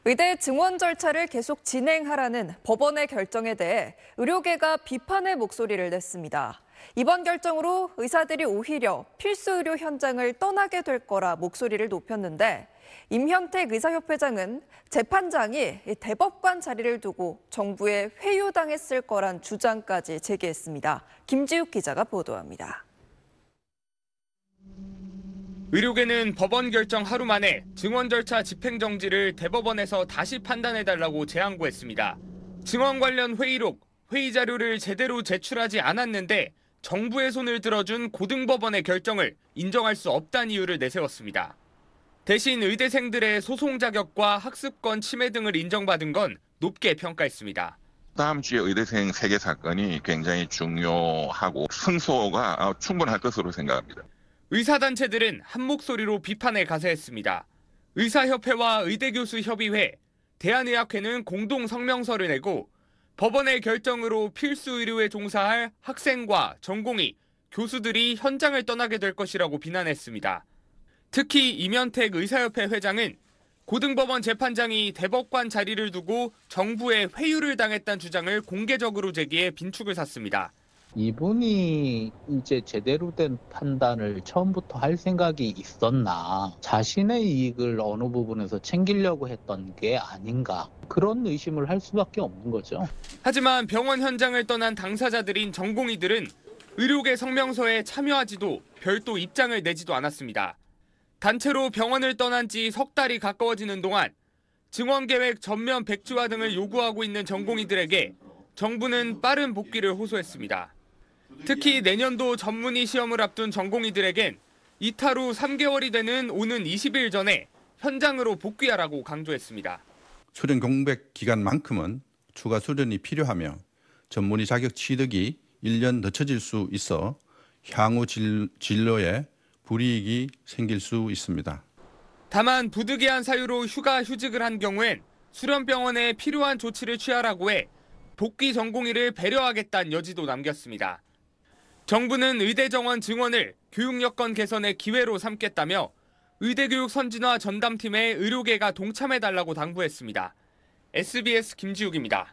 의대 증원 절차를 계속 진행하라는 법원의 결정에 대해 의료계가 비판의 목소리를 냈습니다. 이번 결정으로 의사들이 오히려 필수 의료 현장을 떠나게 될 거라 목소리를 높였는데 임현택 의사협회장은 재판장이 대법관 자리를 두고 정부에 회유당했을 거란 주장까지 제기했습니다. 김지욱 기자가 보도합니다. 의료계는 법원 결정 하루 만에 증원 절차 집행정지를 대법원에서 다시 판단해달라고 재항고했습니다. 증원 관련 회의록, 회의 자료를 제대로 제출하지 않았는데 정부의 손을 들어준 고등법원의 결정을 인정할 수 없다는 이유를 내세웠습니다. 대신 의대생들의 소송 자격과 학습권 침해 등을 인정받은 건 높게 평가했습니다. 다음 주에 의대생 세계 사건이 굉장히 중요하고 승소가 충분할 것으로 생각합니다. 의사단체들은 한 목소리로 비판에 가세했습니다. 의사협회와 의대교수협의회, 대한의학회는 공동 성명서를 내고 법원의 결정으로 필수 의료에 종사할 학생과 전공의, 교수들이 현장을 떠나게 될 것이라고 비난했습니다. 특히 임현택 의사협회 회장은 고등법원 재판장이 대법관 자리를 두고 정부에 회유를 당했다는 주장을 공개적으로 제기해 빈축을 샀습니다. 이분이 이제 제대로 된 판단을 처음부터 할 생각이 있었나, 자신의 이익을 어느 부분에서 챙기려고 했던 게 아닌가, 그런 의심을 할 수밖에 없는 거죠. 하지만 병원 현장을 떠난 당사자들인 전공의들은 의료계 성명서에 참여하지도 별도 입장을 내지도 않았습니다. 단체로 병원을 떠난 지 석 달이 가까워지는 동안 증원 계획 전면 백지화 등을 요구하고 있는 전공의들에게 정부는 빠른 복귀를 호소했습니다. 특히 내년도 전문의 시험을 앞둔 전공의들에겐 이탈 후 3개월이 되는 오는 20일 전에 현장으로 복귀하라고 강조했습니다. 수련 공백 기간만큼은 추가 수련이 필요하며 전문의 자격 취득이 1년 늦춰질 수 있어 향후 진로에 불이익이 생길 수 있습니다. 다만 부득이한 사유로 휴가 휴직을 한 경우엔 수련병원에 필요한 조치를 취하라고 해 복귀 전공의를 배려하겠다는 여지도 남겼습니다. 정부는 의대 정원 증원을 교육 여건 개선의 기회로 삼겠다며 의대교육 선진화 전담팀에 의료계가 동참해달라고 당부했습니다. SBS 김지욱입니다.